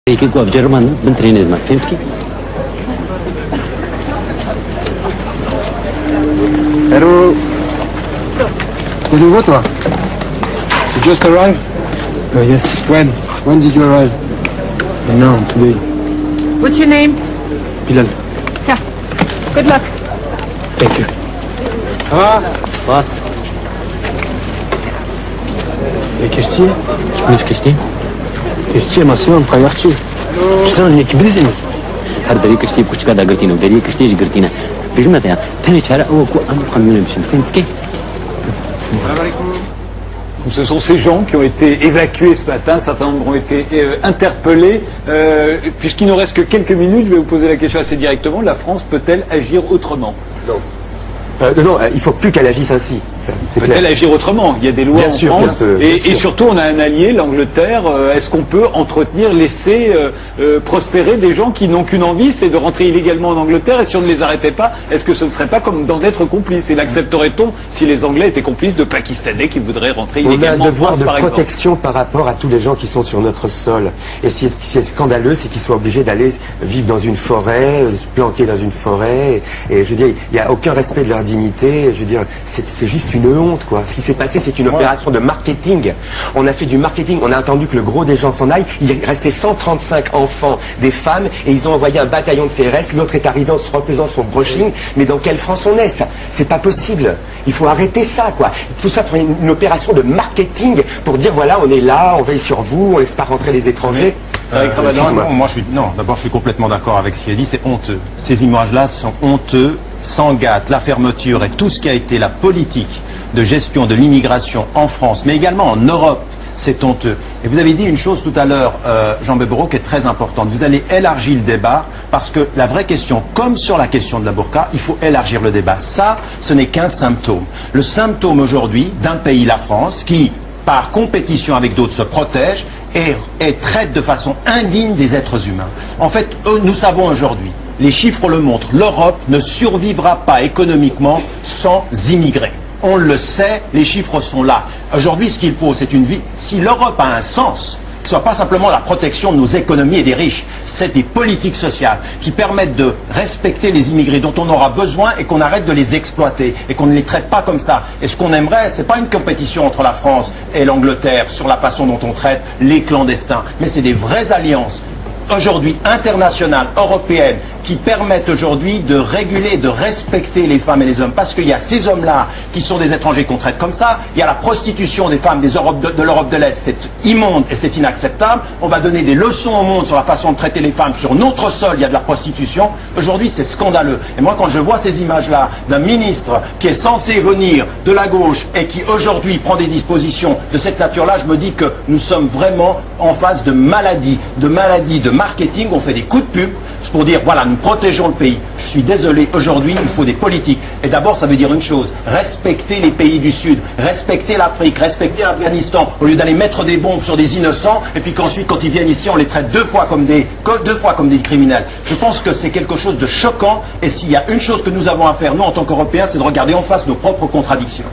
يكيكوا في جرمان بنترين إزمان فهمتكي؟ Hello. T'es nouveau toi? You just arrived? Yes. When did you arrive? Now, today. What's your name? Bilal. Yeah. Good luck. Thank you. Ça va? صفاص كشتي؟ مش كشتي؟ كشتي ماسيون قيرتي. شلون هيك بلزني؟ هر دري كشتي بكشكا دا قرتينا ودري كشتيش قرتينا بجمتها تاني شهر أول كو أم قمنا بشن فهمتكي؟ Donc, ce sont ces gens qui ont été évacués ce matin, certains nombre ont été interpellés. Puisqu'il ne reste que quelques minutes, je vais vous poser la question assez directement. La France peut-elle agir autrement? Non. Non, il ne faut plus qu'elle agisse ainsi. Peut-elle agir autrement? Il y a des lois bien en sûr, France. bien sûr. Et surtout, on a un allié, l'Angleterre. Est-ce qu'on peut entretenir, laisser prospérer des gens qui n'ont qu'une envie, c'est de rentrer illégalement en Angleterre? Et si on ne les arrêtait pas, est-ce que ce ne serait pas comme d'être complice? Et l'accepterait-on si les Anglais étaient complices de Pakistanais qui voudraient rentrer illégalement en France, On a un devoir de par exemple? protection par rapport à tous les gens qui sont sur notre sol. Et ce qui est scandaleux, c'est qu'ils soient obligés d'aller vivre dans une forêt, se planquer dans une forêt. Et je veux dire, il n'y a aucun respect de leur dignité. Je veux dire, c'est juste une honte, quoi. Ce qui s'est passé, c'est une opération de marketing. On a fait du marketing. On a attendu que le gros des gens s'en aille. Il restait 135 enfants, des femmes, et ils ont envoyé un bataillon de CRS. L'autre est arrivé en se refaisant son brushing. Mais dans quelle France on est, ça? C'est pas possible. Il faut arrêter ça, quoi. Tout ça pour une opération de marketing pour dire, voilà, on est là, on veille sur vous, on laisse pas rentrer les étrangers. D'abord, je suis complètement d'accord avec ce qu'il a dit, c'est honteux. Ces images-là sont honteux, sans gâte, la fermeture et tout ce qui a été la politique de gestion de l'immigration en France, mais également en Europe, c'est honteux. Et vous avez dit une chose tout à l'heure, Jean Bébéraud, qui est très importante. Vous allez élargir le débat, parce que la vraie question, comme sur la question de la burqa, il faut élargir le débat. Ça, ce n'est qu'un symptôme. Le symptôme aujourd'hui d'un pays, la France, qui, par compétition avec d'autres, se protège et traite de façon indigne des êtres humains. En fait, nous savons aujourd'hui, les chiffres le montrent, l'Europe ne survivra pas économiquement sans immigrés. On le sait, les chiffres sont là. Aujourd'hui, ce qu'il faut, c'est une vie. Si l'Europe a un sens, que ce ne soit pas simplement la protection de nos économies et des riches, c'est des politiques sociales qui permettent de respecter les immigrés dont on aura besoin et qu'on arrête de les exploiter et qu'on ne les traite pas comme ça. Et ce qu'on aimerait, ce n'est pas une compétition entre la France et l'Angleterre sur la façon dont on traite les clandestins, mais c'est des vraies alliances aujourd'hui internationales, européennes, qui permettent aujourd'hui de réguler, de respecter les femmes et les hommes. Parce qu'il y a ces hommes-là qui sont des étrangers qu'on traite comme ça. Il y a la prostitution des femmes de l'Europe de l'Est. C'est immonde et c'est inacceptable. On va donner des leçons au monde sur la façon de traiter les femmes. Sur notre sol, il y a de la prostitution. Aujourd'hui, c'est scandaleux. Et moi, quand je vois ces images-là d'un ministre qui est censé venir de la gauche et qui aujourd'hui prend des dispositions de cette nature-là, je me dis que nous sommes vraiment en face de maladie, de marketing. On fait des coups de pub pour dire, voilà, nous protégeons le pays. Je suis désolé, aujourd'hui, il faut des politiques. Et d'abord, ça veut dire une chose, respecter les pays du Sud, respecter l'Afrique, respecter l'Afghanistan, au lieu d'aller mettre des bombes sur des innocents, et puis qu'ensuite, quand ils viennent ici, on les traite deux fois comme des criminels. Je pense que c'est quelque chose de choquant, et s'il y a une chose que nous avons à faire, nous, en tant qu'Européens, c'est de regarder en face nos propres contradictions.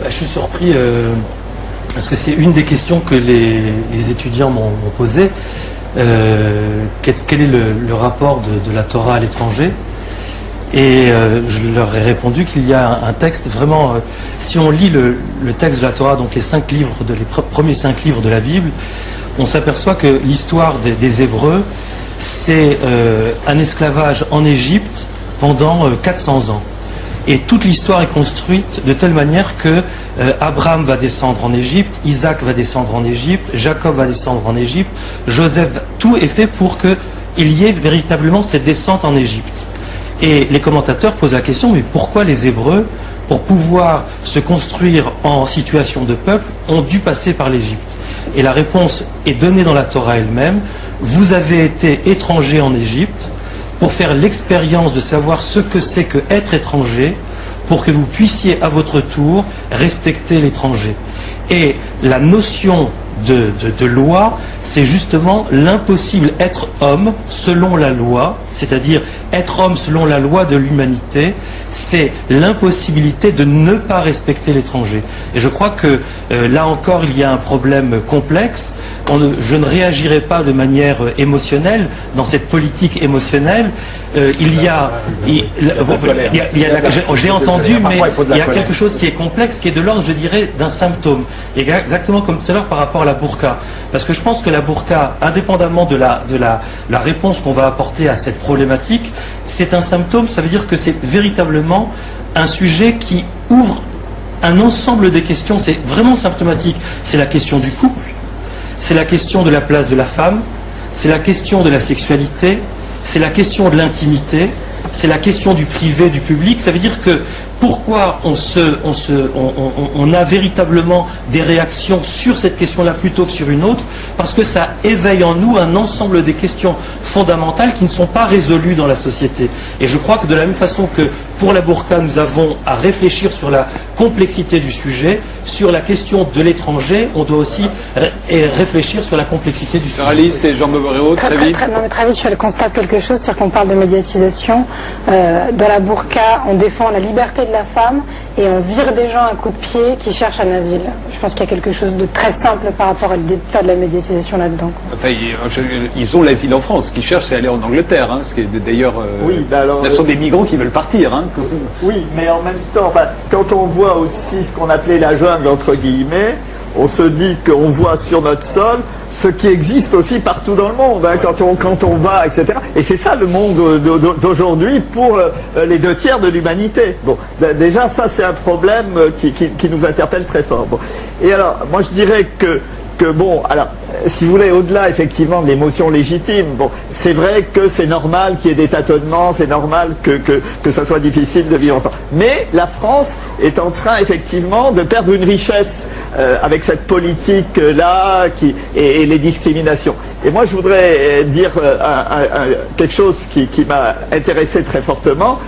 Je suis surpris, parce que c'est une des questions que les étudiants m'ont posées. Quel est le rapport de la Torah à l'étranger? Et je leur ai répondu qu'il y a un texte vraiment, si on lit le texte de la Torah, donc les premiers 5 livres de la Bible, on s'aperçoit que l'histoire des Hébreux, c'est un esclavage en Égypte pendant 400 ans. Et toute l'histoire est construite de telle manière que Abraham va descendre en Égypte, Isaac va descendre en Égypte, Jacob va descendre en Égypte, Joseph, tout est fait pour qu'il y ait véritablement cette descente en Égypte. Et les commentateurs posent la question, mais pourquoi les Hébreux, pour pouvoir se construire en situation de peuple, ont dû passer par l'Égypte? Et la réponse est donnée dans la Torah elle-même. Vous avez été étrangers en Égypte pour faire l'expérience de savoir ce que c'est que être étranger, pour que vous puissiez à votre tour respecter l'étranger. Et la notion de loi, c'est justement l'impossible. Être homme selon la loi, c'est-à-dire être homme selon la loi de l'humanité, c'est l'impossibilité de ne pas respecter l'étranger. Et je crois que là encore, il y a un problème complexe. Je ne réagirai pas de manière émotionnelle dans cette politique émotionnelle. J'ai entendu, mais il y a quelque chose qui est complexe, qui est de l'ordre, je dirais, d'un symptôme. Et exactement comme tout à l'heure par rapport à la burqa. Parce que je pense que la burqa, indépendamment de la réponse qu'on va apporter à cette problématique, c'est un symptôme, ça veut dire que c'est véritablement un sujet qui ouvre un ensemble de questions, c'est vraiment symptomatique. C'est la question du couple, c'est la question de la place de la femme, c'est la question de la sexualité, c'est la question de l'intimité, c'est la question du privé, du public. Ça veut dire que pourquoi on a véritablement des réactions sur cette question-là plutôt que sur une autre? Parce que ça éveille en nous un ensemble des questions fondamentales qui ne sont pas résolues dans la société. Et je crois que de la même façon que pour la burqa, nous avons à réfléchir sur la complexité du sujet, sur la question de l'étranger, on doit aussi réfléchir sur la complexité du sujet. Alice et Jean Bovéro, très vite. Très vite, je constate quelque chose, c'est-à-dire qu'on parle de médiatisation. Dans la burqa, on défend la liberté de la femme et on vire des gens à coups de pied qui cherchent un asile. Je pense qu'il y a quelque chose de très simple par rapport à l'idée de faire de la médiatisation là-dedans. Enfin, ils ont l'asile en France. Ce qu'ils cherchent, c'est aller en Angleterre. Hein, ce qui est d'ailleurs, ce sont des migrants qui veulent partir. Hein. Oui, mais en même temps, quand on voit aussi ce qu'on appelait la jungle, entre guillemets, on se dit qu'on voit sur notre sol ce qui existe aussi partout dans le monde, hein, quand on va, etc. Et c'est ça le monde d'aujourd'hui pour les 2/3 de l'humanité. Bon, déjà ça c'est un problème qui nous interpelle très fort. Bon. Et alors, moi je dirais que bon, alors, si vous voulez, au-delà effectivement de l'émotion légitime, bon, c'est vrai que c'est normal qu'il y ait des tâtonnements, c'est normal que ça soit difficile de vivre ensemble. Mais la France est en train effectivement de perdre une richesse avec cette politique-là et les discriminations. Et moi je voudrais dire quelque chose qui m'a intéressé très fortement.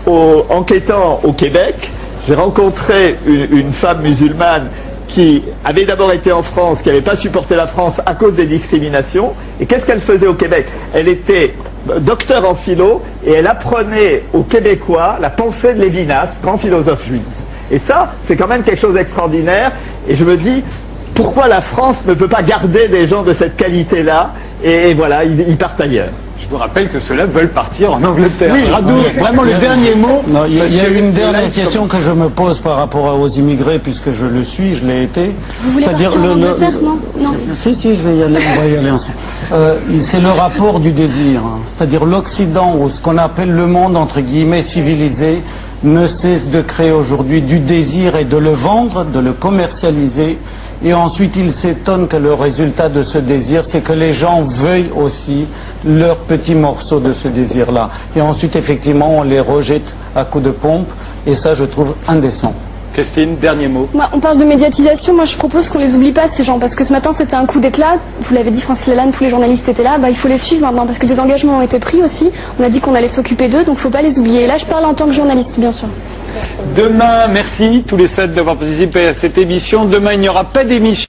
Enquêtant au Québec, j'ai rencontré une femme musulmane qui avait d'abord été en France, qui n'avait pas supporté la France à cause des discriminations. Et qu'est-ce qu'elle faisait au Québec? Elle était docteur en philo et elle apprenait aux Québécois la pensée de Lévinas, grand philosophe juif. Et ça, c'est quand même quelque chose d'extraordinaire. Et je me dis, pourquoi la France ne peut pas garder des gens de cette qualité-là? Et voilà, ils partent ailleurs. Je vous rappelle que ceux-là veulent partir en Angleterre. Oui, Radou, vraiment le dernier mot. Il y a une dernière question que je me pose par rapport aux immigrés, puisque je le suis, je l'ai été. Vous voulez partir en Angleterre, non? Si, je vais y aller, on va y aller ensemble. C'est le rapport du désir. Hein. C'est-à-dire l'Occident, ou ce qu'on appelle le monde, entre guillemets, civilisé, ne cesse de créer aujourd'hui du désir et de le vendre, de le commercialiser. Et ensuite, il s'étonne que le résultat de ce désir, c'est que les gens veuillent aussi leur petit morceau de ce désir-là. Et ensuite, effectivement, on les rejette à coups de pompe. Et ça, je trouve indécent. Christine, dernier mot. On parle de médiatisation. Moi, je propose qu'on les oublie pas, ces gens. Parce que ce matin, c'était un coup d'éclat. Vous l'avez dit, Francis Lalanne, tous les journalistes étaient là. Il faut les suivre maintenant. Parce que des engagements ont été pris aussi. On a dit qu'on allait s'occuper d'eux. Donc, il ne faut pas les oublier. Et là, je parle en tant que journaliste, bien sûr. Demain, merci tous les 7 d'avoir participé à cette émission. Demain, il n'y aura pas d'émission.